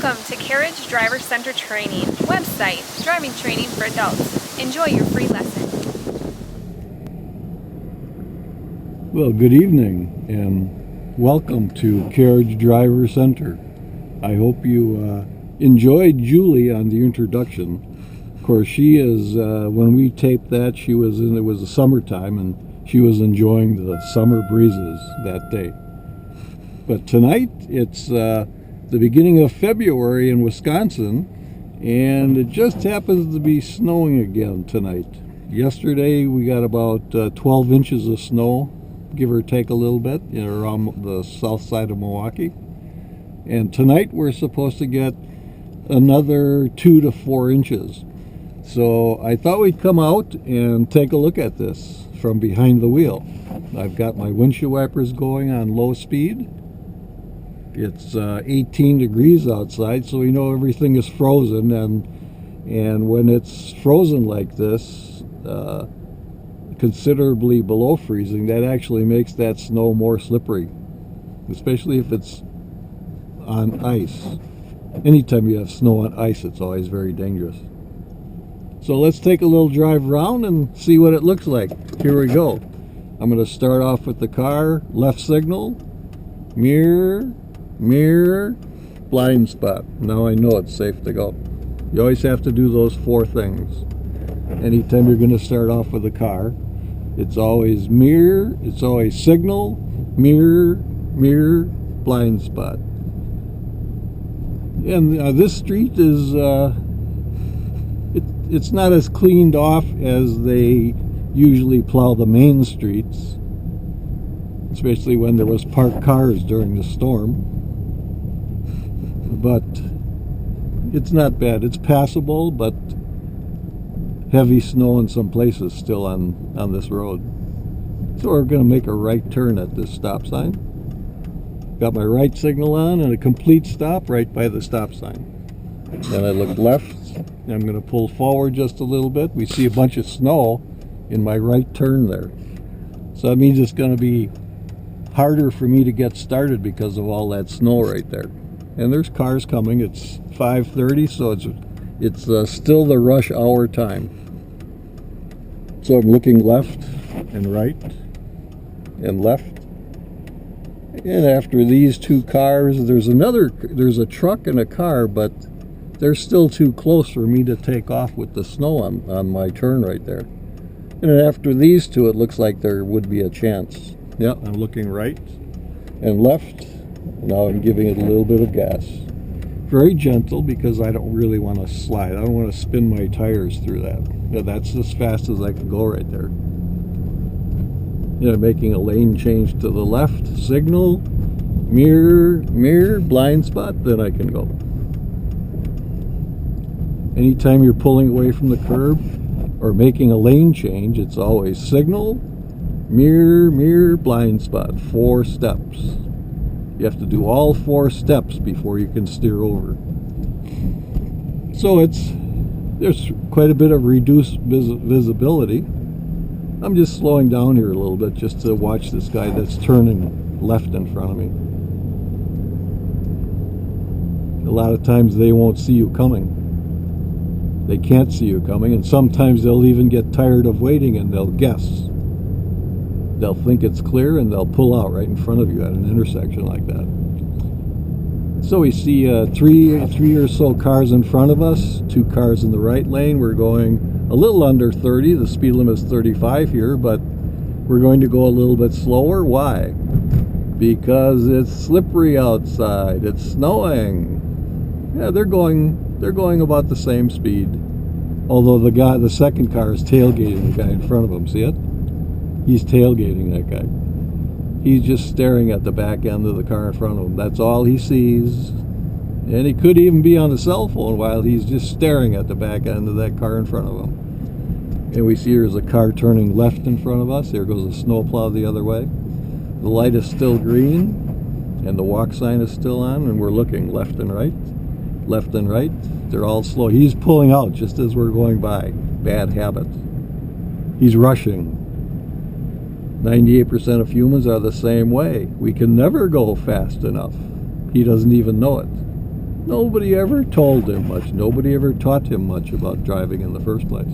Welcome to Carriage Driver Center Training. Website, driving training for adults. Enjoy your free lesson. Well, good evening and welcome to Carriage Driver Center. I hope you enjoyed Julie on the introduction. Of course, she is, when we taped that, it was the summertime and she was enjoying the summer breezes that day. But tonight, it's the beginning of February in Wisconsin, and it just happens to be snowing again tonight. Yesterday we got about 12 inches of snow, give or take a little bit, around the south side of Milwaukee. And tonight we're supposed to get another 2 to 4 inches. So I thought we'd come out and take a look at this from behind the wheel. I've got my windshield wipers going on low speed. It's 18 degrees outside, so we know everything is frozen, and when it's frozen like this, considerably below freezing, that actually makes that snow more slippery, especially if it's on ice. Anytime you have snow on ice, it's always very dangerous. So let's take a little drive around and see what it looks like. Here we go. I'm going to start off with the car, left signal, mirror, blind spot. Now I know it's safe to go. You always have to do those 4 things. Anytime you're going to start off with a car, it's always mirror, it's always signal, mirror, blind spot. And this street is, it's not as cleaned off as they usually plow the main streets, especially when there was parked cars during the storm. But it's not bad. It's passable, but heavy snow in some places still on this road. So we're going to make a right turn at this stop sign. Got my right signal on and a complete stop right by the stop sign. Then I look left and I'm going to pull forward just a little bit. We see a bunch of snow in my right turn there. So that means it's going to be harder for me to get started because of all that snow right there. And there's cars coming. It's 5:30, so it's still the rush hour time. So I'm looking left and right and left. And after these 2 cars, there's a truck and a car, but they're still too close for me to take off with the snow on my turn right there. And then after these 2, it looks like there would be a chance. Yeah, I'm looking right and left. Now I'm giving it a little bit of gas. Very gentle because I don't really want to slide. I don't want to spin my tires through that. Yeah, that's as fast as I can go right there. Making a lane change to the left, signal, mirror, blind spot, then I can go. Anytime you're pulling away from the curb or making a lane change, it's always signal, mirror, blind spot, 4 steps. You have to do all 4 steps before you can steer over. So there's quite a bit of reduced visibility. I'm just slowing down here a little bit just to watch this guy that's turning left in front of me. A lot of times they won't see you coming. They can't see you coming, and sometimes they'll even get tired of waiting and they'll guess. They'll think it's clear and they'll pull out right in front of you at an intersection like that. So we see three or so cars in front of us, 2 cars in the right lane. We're going a little under 30. The speed limit is 35 here, but we're going to go a little bit slower. Why? Because it's slippery outside. It's snowing. Yeah, they're going about the same speed. Although the second car is tailgating the guy in front of him. See it? He's tailgating that guy. He's just staring at the back end of the car in front of him. That's all he sees. And he could even be on the cell phone while he's just staring at the back end of that car in front of him. And we see there's a car turning left in front of us. There goes a snowplow the other way. The light is still green, and the walk sign is still on, and we're looking left and right. Left and right. They're all slow. He's pulling out just as we're going by. Bad habit. He's rushing. 98% of humans are the same way. We can never go fast enough. He doesn't even know it. Nobody ever told him much. Nobody ever taught him much about driving in the first place.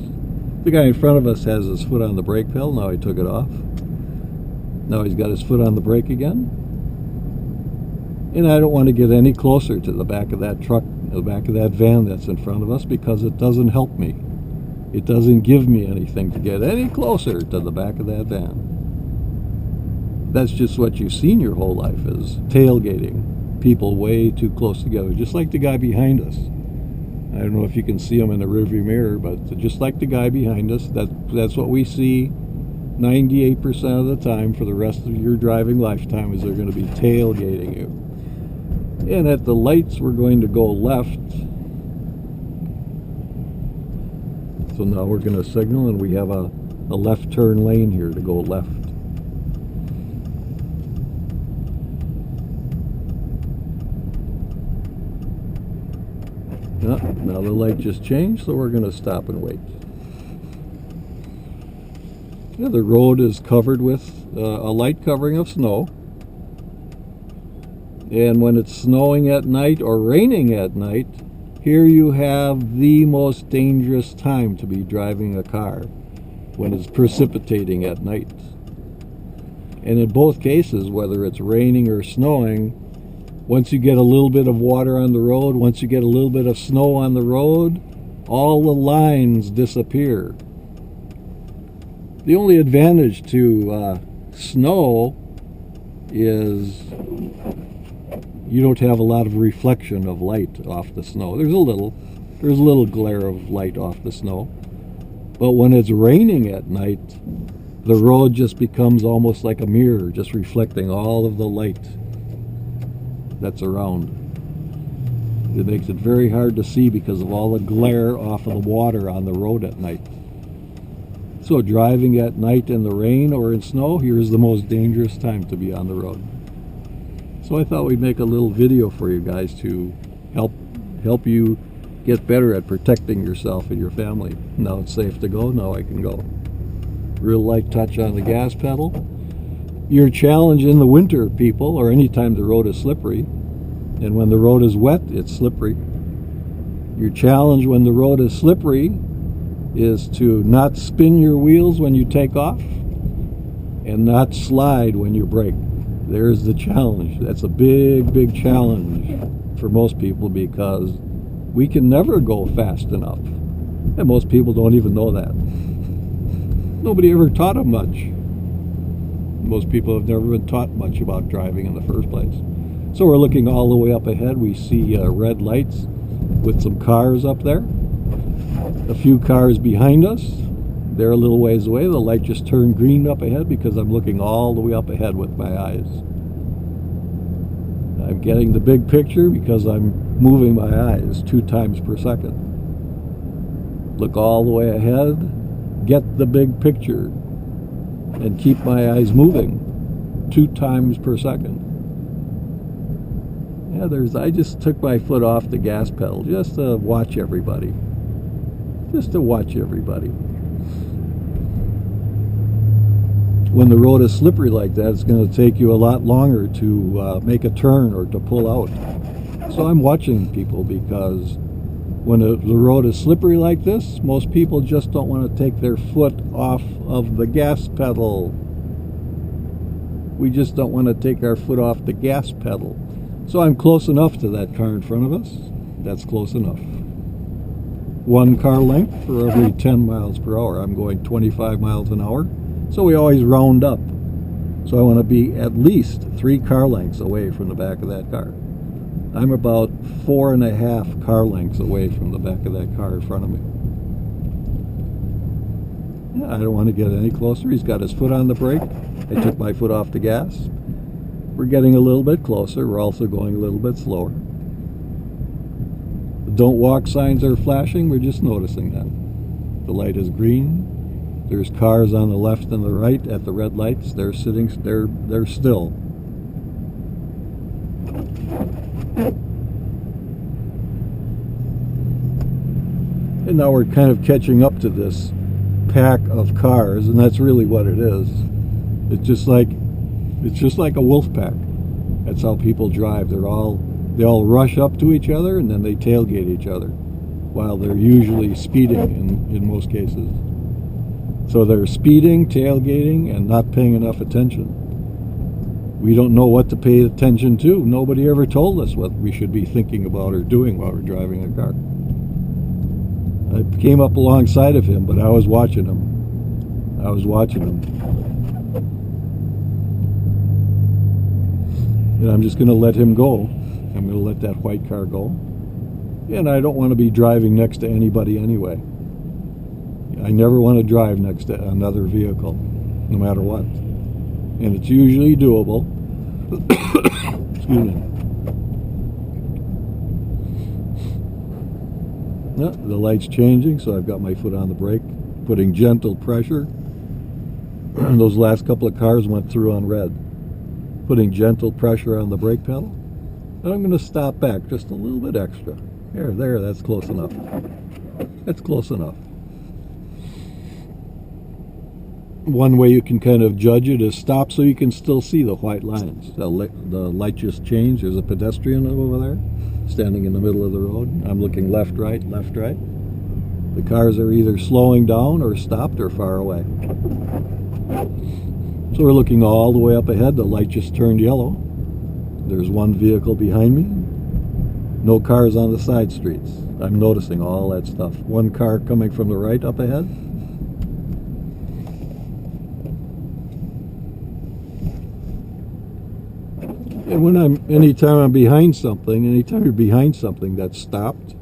The guy in front of us has his foot on the brake pedal. Now he took it off. Now he's got his foot on the brake again. And I don't want to get any closer to the back of that truck, the back of that van that's in front of us, because it doesn't help me. It doesn't give me anything to get any closer to the back of that van. That's just what you've seen your whole life, is tailgating people way too close together, just like the guy behind us. I don't know if you can see him in the rearview mirror, but just like the guy behind us, that's what we see 98% of the time for the rest of your driving lifetime, is they're going to be tailgating you. And at the lights, we're going to go left. So now we're going to signal, and we have a left turn lane here to go left. Now the light just changed, so we're going to stop and wait. Yeah, the road is covered with a light covering of snow. And when it's snowing at night or raining at night, here you have the most dangerous time to be driving a car, when it's precipitating at night. And in both cases, whether it's raining or snowing, once you get a little bit of water on the road, once you get a little bit of snow on the road, all the lines disappear. The only advantage to snow is you don't have a lot of reflection of light off the snow. There's a little glare of light off the snow. But when it's raining at night, the road just becomes almost like a mirror, just reflecting all of the light that's around. It makes it very hard to see because of all the glare off of the water on the road at night. So driving at night in the rain or in snow, here's the most dangerous time to be on the road. So I thought we'd make a little video for you guys to help you get better at protecting yourself and your family. Now it's safe to go. Now I can go. Real light touch on the gas pedal. Your challenge in the winter, people, or anytime the road is slippery, and when the road is wet, it's slippery. Your challenge when the road is slippery is to not spin your wheels when you take off and not slide when you brake. There's the challenge. That's a big, big challenge for most people, because we can never go fast enough. And most people don't even know that. Nobody ever taught them much. Most people have never been taught much about driving in the first place. So we're looking all the way up ahead. We see red lights with some cars up there. A few cars behind us. They're a little ways away. The light just turned green up ahead because I'm looking all the way up ahead with my eyes. I'm getting the big picture because I'm moving my eyes 2 times per second. Look all the way ahead, get the big picture, and keep my eyes moving 2 times per second. Yeah, I just took my foot off the gas pedal just to watch everybody. Just to watch everybody. When the road is slippery like that, it's going to take you a lot longer to make a turn or to pull out. So I'm watching people, because when the road is slippery like this, most people just don't want to take their foot off of the gas pedal. We just don't want to take our foot off the gas pedal. So I'm close enough to that car in front of us. That's close enough. 1 car length for every 10 miles per hour. I'm going 25 miles an hour. So we always round up. So I want to be at least 3 car lengths away from the back of that car. I'm about 4.5 car lengths away from the back of that car in front of me. Yeah, I don't want to get any closer. He's got his foot on the brake. I took my foot off the gas. We're getting a little bit closer. We're also going a little bit slower. The don't walk signs are flashing. We're just noticing that. The light is green. There's cars on the left and the right at the red lights. They're sitting, they're still. And now we're kind of catching up to this pack of cars, and that's really what it is. It's just like a wolf pack. That's how people drive. They're all They all rush up to each other and then they tailgate each other, while they're usually speeding in most cases. So they're speeding, tailgating, and not paying enough attention. We don't know what to pay attention to. Nobody ever told us what we should be thinking about or doing while we're driving a car. I came up alongside of him, but I was watching him. And I'm just going to let him go. I'm going to let that white car go. And I don't want to be driving next to anybody anyway. I never want to drive next to another vehicle, no matter what. And it's usually doable. Excuse me. The light's changing, so I've got my foot on the brake, putting gentle pressure. Those last couple of cars went through on red. Putting gentle pressure on the brake pedal. And I'm going to stop back just a little bit extra. There, that's close enough. That's close enough. One way you can kind of judge it is stop so you can still see the white lines. The light just changed. There's a pedestrian over there standing in the middle of the road. I'm looking left, right, left, right. The cars are either slowing down or stopped or far away. So we're looking all the way up ahead. The light just turned yellow. There's one vehicle behind me. No cars on the side streets. I'm noticing all that stuff. One car coming from the right up ahead. And anytime you're behind something that's stopped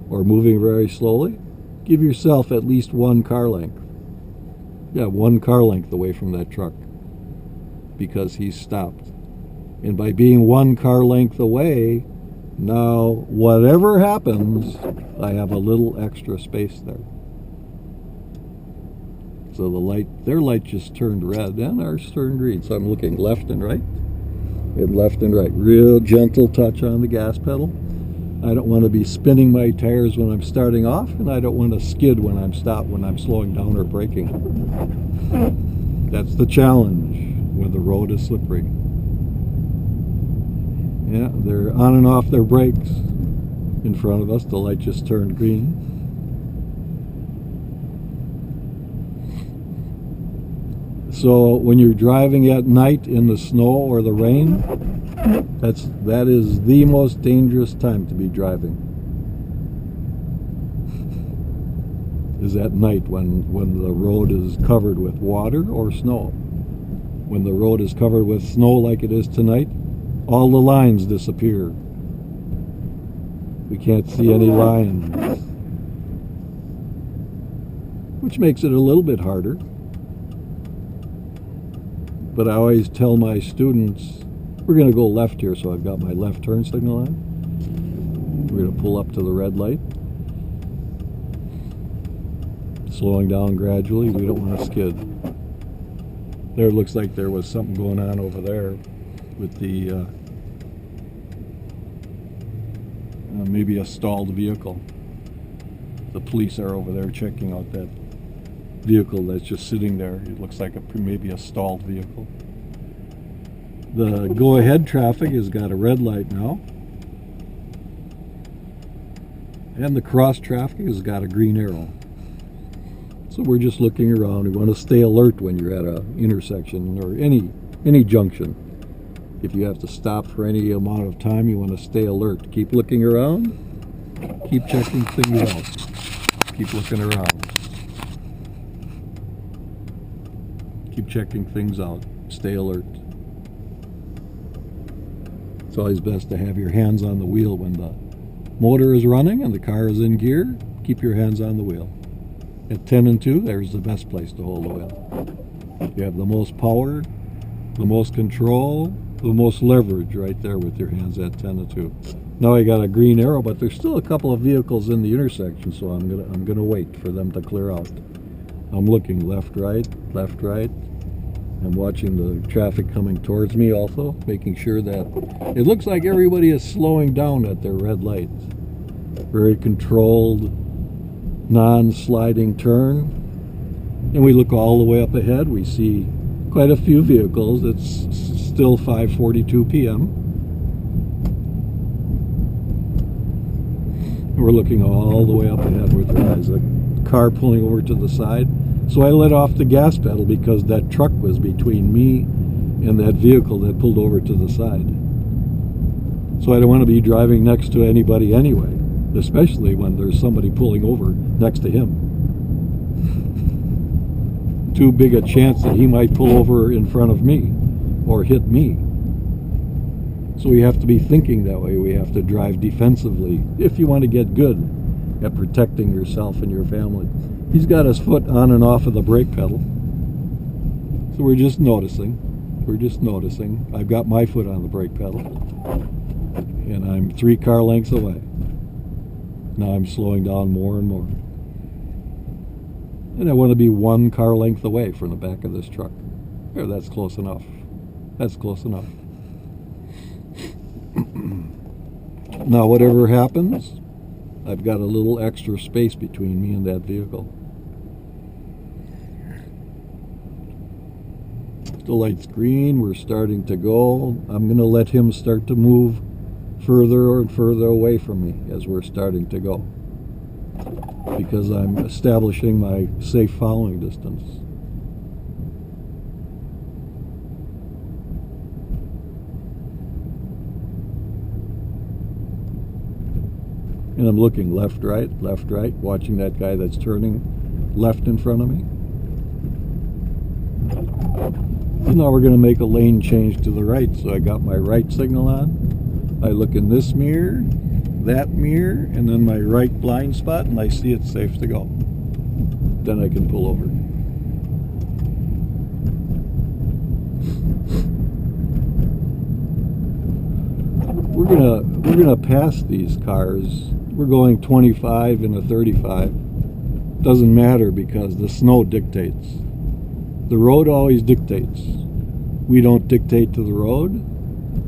or moving very slowly, give yourself at least one car length. Yeah, one car length away from that truck, because he's stopped. And by being one car length away, now whatever happens, I have a little extra space there. So their light just turned red and ours turned green. So I'm looking left and right. And left and right. Real gentle touch on the gas pedal. I don't want to be spinning my tires when I'm starting off, and I don't want to skid when I'm slowing down or braking. That's the challenge when the road is slippery. Yeah, they're on and off their brakes in front of us. The light just turned green. So when you're driving at night in the snow or the rain, that is the most dangerous time to be driving. Is at night when the road is covered with water or snow. When the road is covered with snow like it is tonight, all the lines disappear. We can't see any lines, which makes it a little bit harder. But I always tell my students, we're going to go left here, so I've got my left turn signal on. We're going to pull up to the red light. Slowing down gradually, we don't want to skid. There, it looks like there was something going on over there with the maybe a stalled vehicle. The police are over there checking out that vehicle that's just sitting there. It looks like maybe a stalled vehicle. The go-ahead traffic has got a red light now, and the cross traffic has got a green arrow. So we're just looking around. We want to stay alert when you're at an intersection or any junction. If you have to stop for any amount of time, you want to stay alert. Keep looking around. Keep checking things out. Keep looking around. Keep checking things out. Stay alert. It's always best to have your hands on the wheel when the motor is running and the car is in gear. Keep your hands on the wheel. At 10 and 2, there's the best place to hold the wheel. You have the most power, the most control, the most leverage right there with your hands at 10 and 2. Now I got a green arrow, but there's still a couple of vehicles in the intersection, so I'm gonna wait for them to clear out. I'm looking left, right, left, right. I'm watching the traffic coming towards me also, making sure that it looks like everybody is slowing down at their red lights. Very controlled, non-sliding turn. And we look all the way up ahead. We see quite a few vehicles. It's still 5:42 p.m. We're looking all the way up ahead where there's a car pulling over to the side. So I let off the gas pedal because that truck was between me and that vehicle that pulled over to the side. So I don't want to be driving next to anybody anyway, especially when there's somebody pulling over next to him. Too big a chance that he might pull over in front of me or hit me. So we have to be thinking that way. We have to drive defensively if you want to get good at protecting yourself and your family. He's got his foot on and off of the brake pedal. So we're just noticing. We're just noticing. I've got my foot on the brake pedal. And I'm 3 car lengths away. Now I'm slowing down more and more. And I want to be 1 car length away from the back of this truck. There, that's close enough. That's close enough. Now, whatever happens, I've got a little extra space between me and that vehicle. The light's green. We're starting to go. I'm going to let him start to move further and further away from me as we're starting to go, because I'm establishing my safe following distance. And I'm looking left, right, watching that guy that's turning left in front of me. And now we're going to make a lane change to the right, so I got my right signal on. I look in this mirror, that mirror, and then my right blind spot, and I see it's safe to go. Then I can pull over. We're gonna pass these cars. We're going 25 and a 35. Doesn't matter because the snow dictates. The road always dictates. We don't dictate to the road.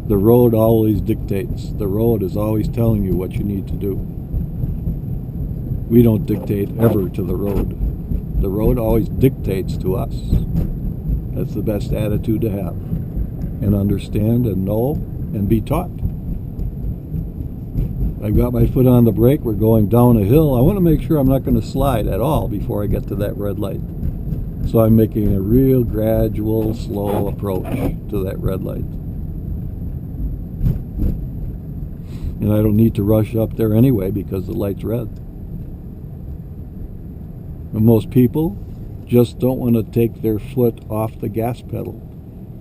The road always dictates. The road is always telling you what you need to do. We don't dictate ever to the road. The road always dictates to us. That's the best attitude to have. And understand and know and be taught. I've got my foot on the brake. We're going down a hill. I want to make sure I'm not going to slide at all before I get to that red light. So I'm making a real gradual, slow approach to that red light. And I don't need to rush up there anyway because the light's red. And most people just don't want to take their foot off the gas pedal.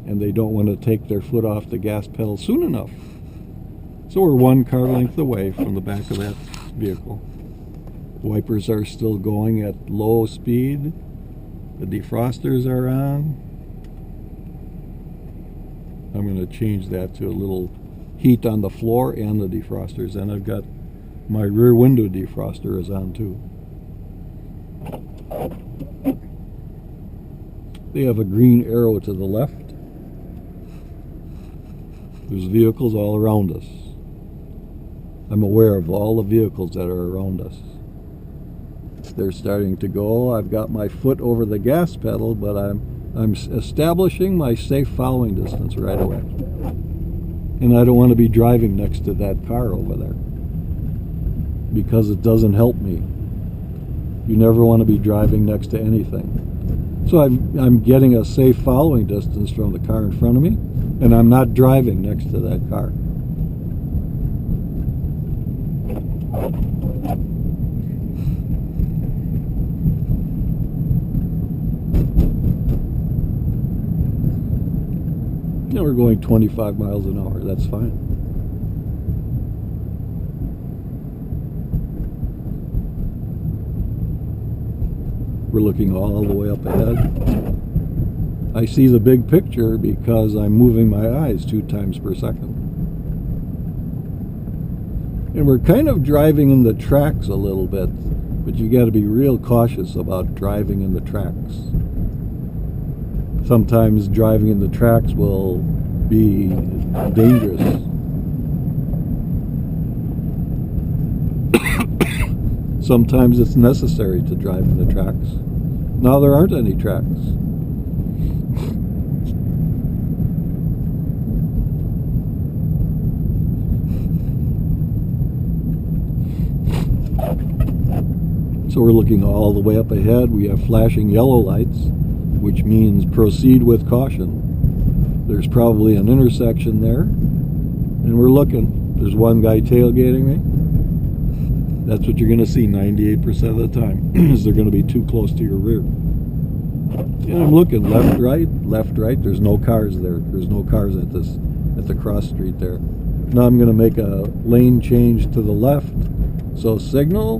And they don't want to take their foot off the gas pedal soon enough. So we're 1 car length away from the back of that vehicle. Wipers are still going at low speed. The defrosters are on. I'm going to change that to a little heat on the floor and the defrosters, and I've got my rear window defroster is on too. They have a green arrow to the left. There's vehicles all around us. I'm aware of all the vehicles that are around us. They're starting to go. I've got my foot over the gas pedal, but I'm establishing my safe following distance right away. And I don't want to be driving next to that car over there because it doesn't help me. You never want to be driving next to anything. So I'm getting a safe following distance from the car in front of me, and I'm not driving next to that car. Now we're going 25 miles an hour. That's fine. We're looking all the way up ahead. I see the big picture because I'm moving my eyes 2 times per second. And we're kind of driving in the tracks a little bit, but you got to be real cautious about driving in the tracks. Sometimes driving in the tracks will be dangerous. Sometimes it's necessary to drive in the tracks. Now there aren't any tracks. So we're looking all the way up ahead. We have flashing yellow lights, which means proceed with caution. There's probably an intersection there, and we're looking. There's one guy tailgating me. That's what you're going to see 98% of the time, is they're going to be too close to your rear. And I'm looking left, right. There's no cars there. There's no cars at the cross street there. Now I'm going to make a lane change to the left. So signal,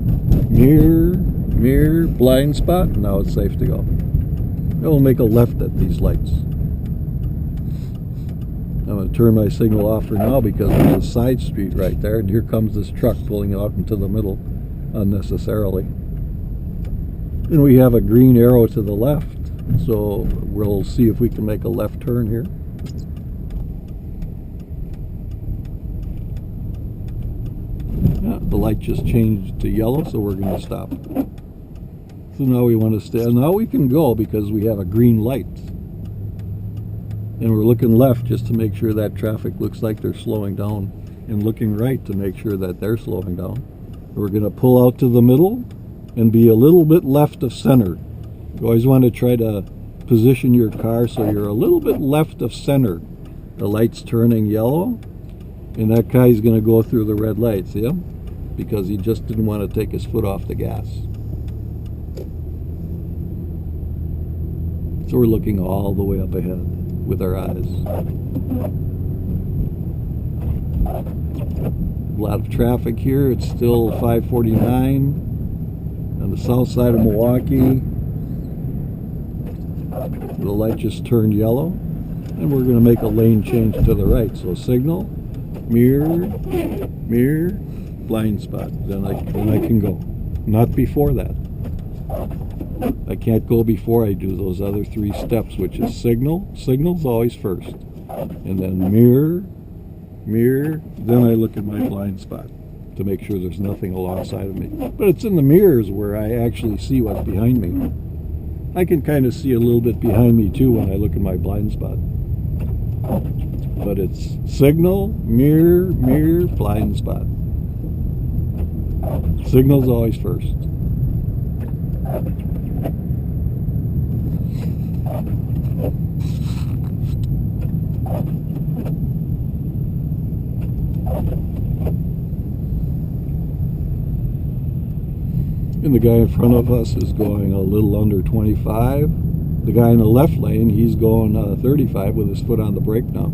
mirror, blind spot. Now it's safe to go. I will make a left at these lights. I'm going to turn my signal off for now because there's a side street right there, and here comes this truck pulling out into the middle unnecessarily. And we have a green arrow to the left, so we'll see if we can make a left turn here. Yeah, the light just changed to yellow, so we're going to stop. So now we want to stay. Now we can go because we have a green light. And we're looking left just to make sure that traffic looks like they're slowing down, and looking right to make sure that they're slowing down. We're going to pull out to the middle and be a little bit left of center. You always want to try to position your car so you're a little bit left of center. The light's turning yellow, and that guy's going to go through the red light, see him? Because he just didn't want to take his foot off the gas. So we're looking all the way up ahead with our eyes. A lot of traffic here. It's still 5:49 on the south side of Milwaukee. The light just turned yellow, and we're going to make a lane change to the right. So signal, mirror, blind spot. Then I can go. Not before that. I can't go before I do those other three steps, which is signal. Signal's always first. And then mirror. Then I look at my blind spot to make sure there's nothing alongside of me. But it's in the mirrors where I actually see what's behind me. I can kind of see a little bit behind me too when I look at my blind spot. But it's signal, mirror, blind spot. Signal's always first. And the guy in front of us is going a little under 25. The guy in the left lane, he's going 35 with his foot on the brake now.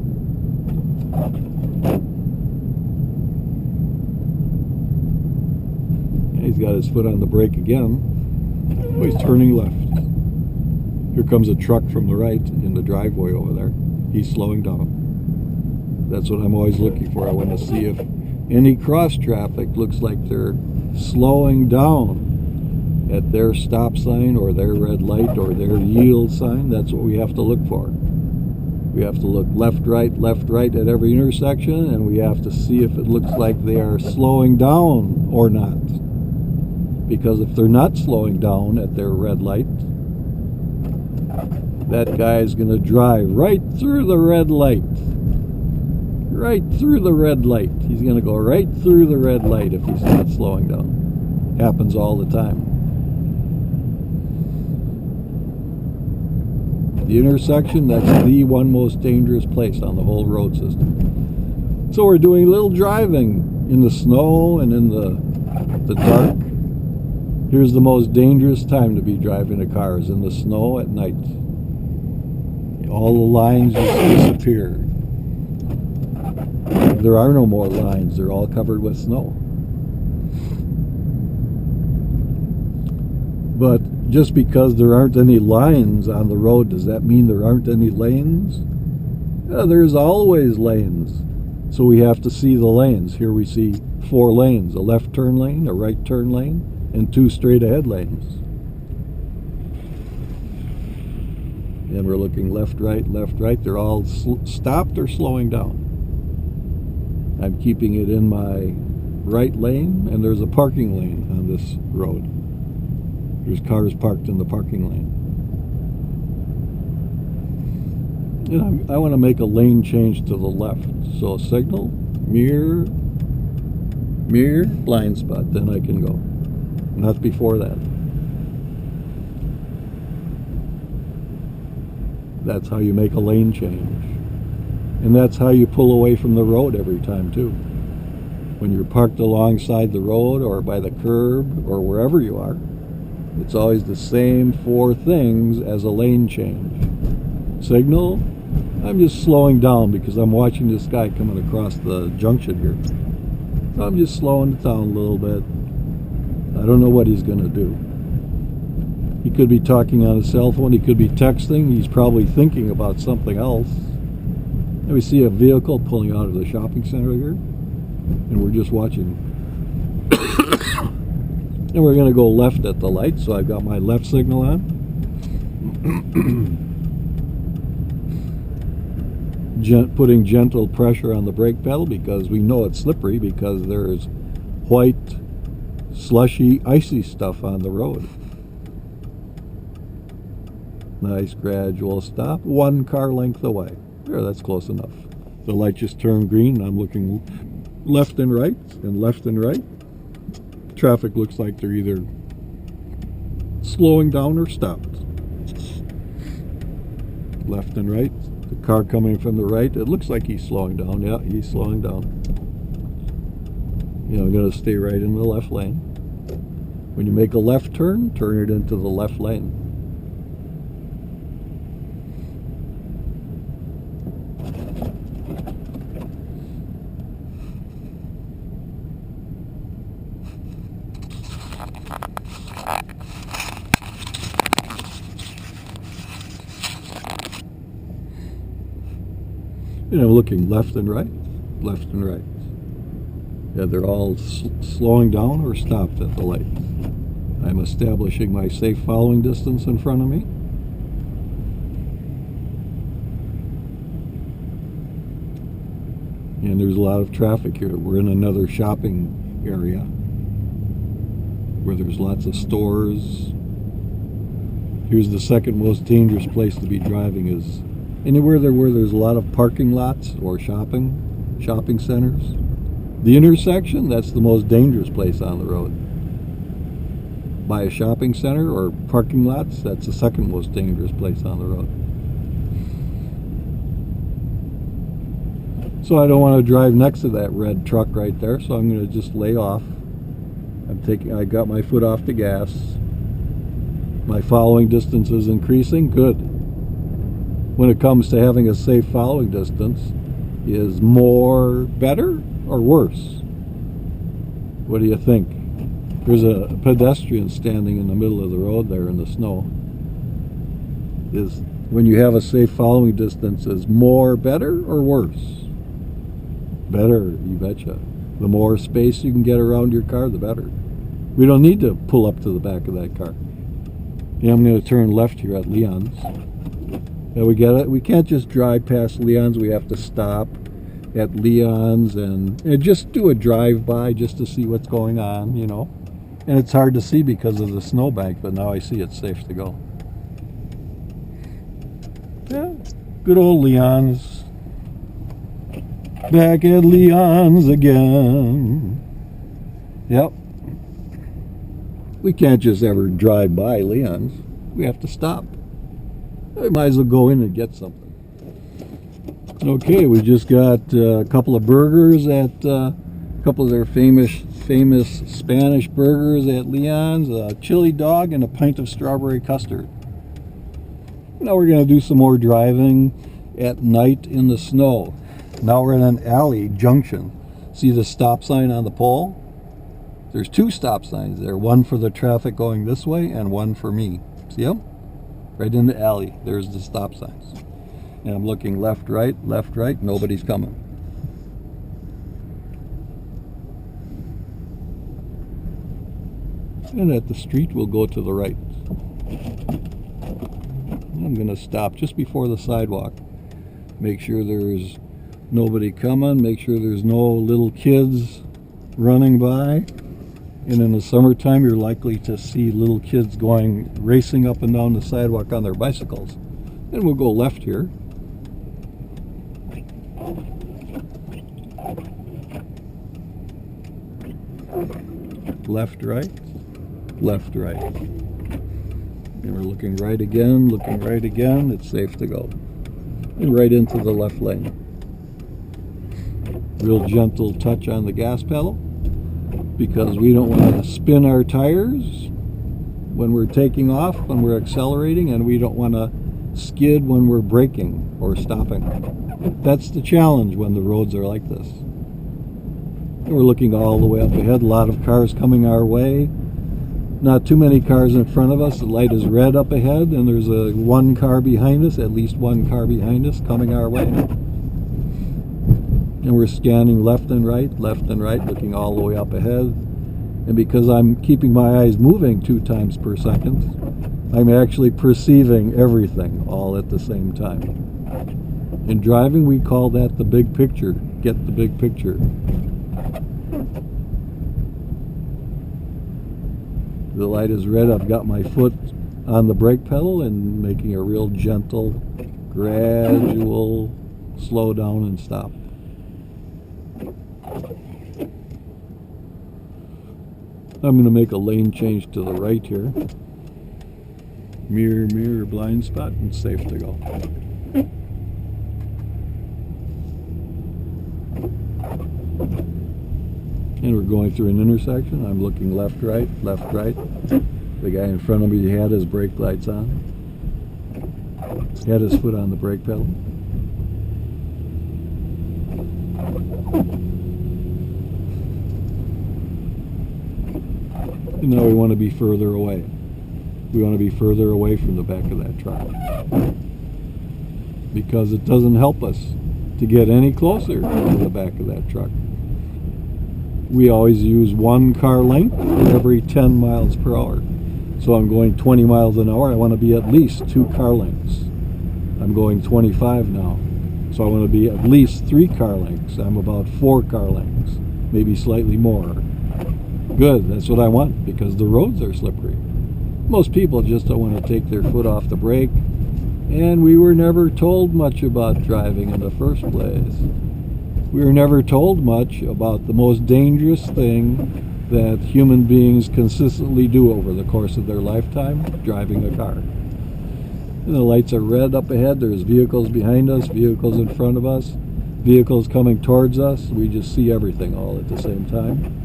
And he's got his foot on the brake again. Oh, he's turning left. Here comes a truck from the right in the driveway over there. He's slowing down. That's what I'm always looking for. I want to see if any cross traffic looks like they're slowing down at their stop sign or their red light or their yield sign. That's what we have to look for. We have to look left, right at every intersection, and we have to see if it looks like they are slowing down or not. Because if they're not slowing down at their red light, that guy is going to drive right through the red light. Right through the red light. He's going to go right through the red light if he's not slowing down. Happens all the time. The intersection, that's the one most dangerous place on the whole road system. So we're doing a little driving in the snow and in the dark. Here's the most dangerous time to be driving a car, is in the snow at night. All the lines just disappear. There are no more lines. They're all covered with snow. But just because there aren't any lines on the road, does that mean there aren't any lanes? There's always lanes. So we have to see the lanes. Here we see 4 lanes, a left turn lane, a right turn lane, and 2 straight ahead lanes. And we're looking left, right. They're all stopped or slowing down. I'm keeping it in my right lane, and there's a parking lane on this road. There's cars parked in the parking lane. And I want to make a lane change to the left. So signal, mirror, blind spot, then I can go. Not before that. That's how you make a lane change. And that's how you pull away from the road every time too. When you're parked alongside the road or by the curb or wherever you are, it's always the same 4 things as a lane change. Signal, I'm just slowing down because I'm watching this guy coming across the junction here. So I'm just slowing it down a little bit. I don't know what he's going to do. He could be talking on his cell phone, he could be texting, he's probably thinking about something else. And we see a vehicle pulling out of the shopping center here, and we're just watching. And we're going to go left at the light, so I've got my left signal on. Putting gentle pressure on the brake pedal because we know it's slippery because there's white, slushy, icy stuff on the road. Nice gradual stop, 1 car length away. There, that's close enough. The light just turned green. I'm looking left and right and left and right. Traffic looks like they're either slowing down or stopped. Left and right. The car coming from the right, it looks like he's slowing down. Yeah, he's slowing down. You know, I'm going to stay right in the left lane. When you make a left turn, turn it into the left lane. And I'm looking left and right, left and right. Yeah, they're all slowing down or stopped at the light. I'm establishing my safe following distance in front of me. And there's a lot of traffic here. We're in another shopping area where there's lots of stores. Here's the second most dangerous place to be driving is anywhere where there's a lot of parking lots or shopping centers. The intersection, that's the most dangerous place on the road. By a shopping center or parking lots, that's the second most dangerous place on the road. So I don't want to drive next to that red truck right there, so I'm going to just lay off. I got my foot off the gas. My following distance is increasing. Good. When it comes to having a safe following distance, is more better or worse? What do you think? There's a pedestrian standing in the middle of the road there in the snow. Is when you have a safe following distance, is more better or worse? Better, you betcha. The more space you can get around your car, the better. We don't need to pull up to the back of that car. Yeah, I'm going to turn left here at Leon's. Yeah, we get it. We can't just drive past Leon's. We have to stop at Leon's and just do a drive-by just to see what's going on, you know. And it's hard to see because of the snowbank, but now I see it's safe to go. Yeah, good old Leon's. Back at Leon's again. Yep. We can't just ever drive by Leon's. We have to stop. We might as well go in and get something. Okay, we just got a couple of burgers at a couple of their famous Spanish burgers at Leon's, a chili dog and a pint of strawberry custard. Now we're going to do some more driving at night in the snow. Now we're in an alley junction. See the stop sign on the pole? There's 2 stop signs there, one for the traffic going this way and one for me. See them? Right in the alley, there's the stop signs. And I'm looking left, right, nobody's coming. And at the street, we'll go to the right. I'm going to stop just before the sidewalk. Make sure there's nobody coming, make sure there's no little kids running by. And in the summertime, you're likely to see little kids racing up and down the sidewalk on their bicycles. And we'll go left here. Left, right, left, right. And we're looking right again, looking right again. It's safe to go. And right into the left lane. Real gentle touch on the gas pedal because we don't want to spin our tires when we're taking off, when we're accelerating, and we don't want to skid when we're braking or stopping. That's the challenge when the roads are like this. And we're looking all the way up ahead. A lot of cars coming our way. Not too many cars in front of us. The light is red up ahead, and there's one car behind us, at least one car behind us coming our way. And we're scanning left and right, looking all the way up ahead. And because I'm keeping my eyes moving 2 times per second, I'm actually perceiving everything all at the same time. In driving, we call that the big picture. Get the big picture. The light is red. I've got my foot on the brake pedal and making a real gentle, gradual slow down and stop. I'm going to make a lane change to the right here. Mirror, mirror, blind spot, and safe to go. And we're going through an intersection. I'm looking left, right, left, right. The guy in front of me had his brake lights on. Had his foot on the brake pedal. And now we want to be further away. We want to be further away from the back of that truck. Because it doesn't help us to get any closer to the back of that truck. We always use 1 car length for every 10 miles per hour. So I'm going 20 miles an hour. I want to be at least 2 car lengths. I'm going 25 now. So I want to be at least 3 car lengths. I'm about 4 car lengths, maybe slightly more. Good, that's what I want because the roads are slippery. Most people just don't want to take their foot off the brake, and we were never told much about driving in the first place. We were never told much about the most dangerous thing that human beings consistently do over the course of their lifetime, driving a car. And the lights are red up ahead. There's vehicles behind us, vehicles in front of us, vehicles coming towards us. We just see everything all at the same time.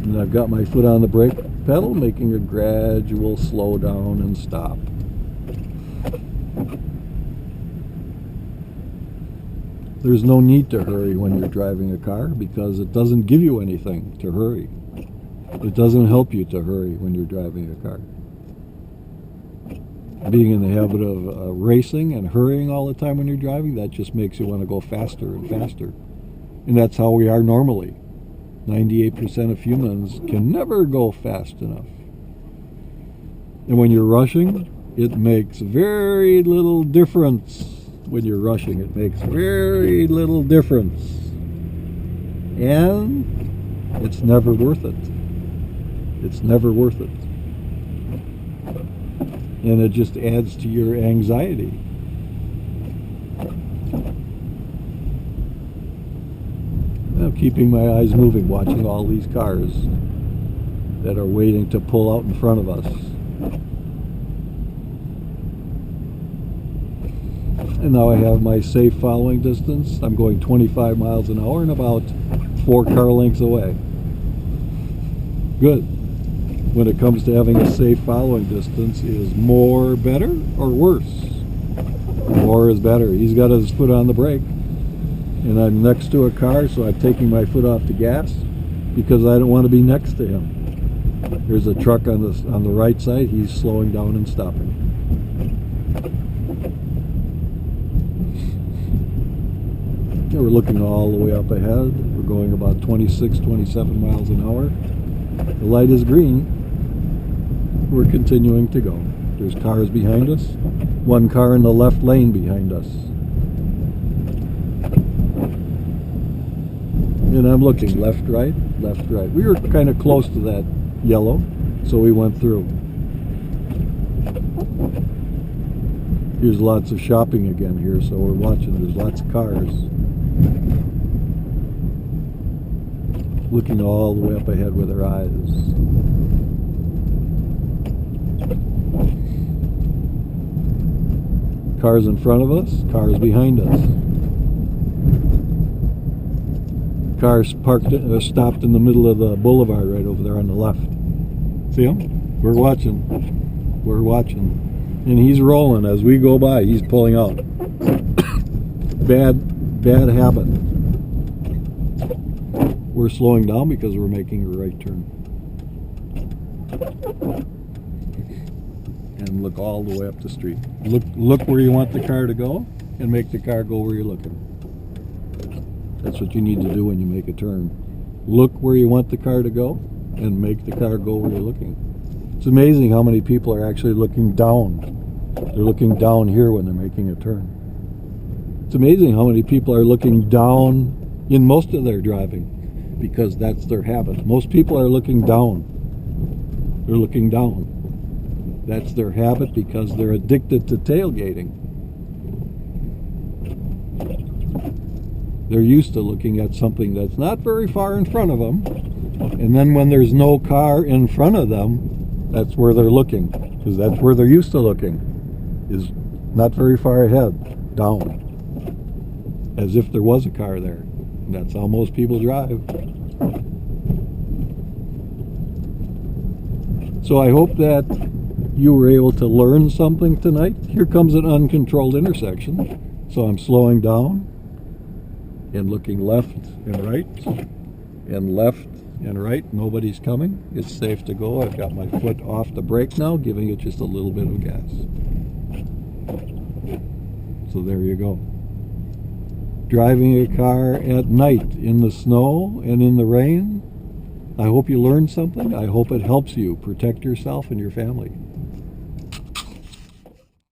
And I've got my foot on the brake pedal, making a gradual slow down and stop. There's no need to hurry when you're driving a car because it doesn't give you anything to hurry. It doesn't help you to hurry when you're driving a car. Being in the habit of racing and hurrying all the time when you're driving, that just makes you want to go faster and faster. And that's how we are normally. 98% of humans can never go fast enough. And when you're rushing, it makes very little difference. When you're rushing, it makes very little difference. And it's never worth it. It's never worth it. And it just adds to your anxiety. I'm keeping my eyes moving, watching all these cars that are waiting to pull out in front of us. And now I have my safe following distance. I'm going 25 miles an hour and about 4 car lengths away. Good. When it comes to having a safe following distance, is more better or worse? More is better. He's got his foot on the brake. And I'm next to a car, so I'm taking my foot off the gas because I don't want to be next to him. There's a truck on the right side. He's slowing down and stopping. And we're looking all the way up ahead. We're going about 26, 27 miles an hour. The light is green. We're continuing to go. There's cars behind us. 1 car in the left lane behind us. And I'm looking left, right, left, right. We were kind of close to that yellow, so we went through. Here's lots of shopping again here, so we're watching. There's lots of cars. Looking all the way up ahead with our eyes. Cars in front of us, cars behind us. Cars parked, stopped in the middle of the boulevard right over there on the left. See him? We're watching. We're watching. And he's rolling as we go by. He's pulling out. Bad habit. We're slowing down because we're making a right turn. And look all the way up the street. Look where you want the car to go and make the car go where you're looking. That's what you need to do when you make a turn. Look where you want the car to go and make the car go where you're looking. It's amazing how many people are actually looking down. They're looking down here when they're making a turn. It's amazing how many people are looking down in most of their driving because that's their habit. Most people are looking down. They're looking down. That's their habit because they're addicted to tailgating. They're used to looking at something that's not very far in front of them, and then when there's no car in front of them, that's where they're looking, because that's where they're used to looking, is not very far ahead, down, as if there was a car there. And that's how most people drive. So I hope that you were able to learn something tonight. Here comes an uncontrolled intersection, so I'm slowing down and looking left and right and left and right. Nobody's coming. It's safe to go. I've got my foot off the brake now, giving it just a little bit of gas. So there you go. Driving a car at night in the snow and in the rain. I hope you learned something. I hope it helps you protect yourself and your family.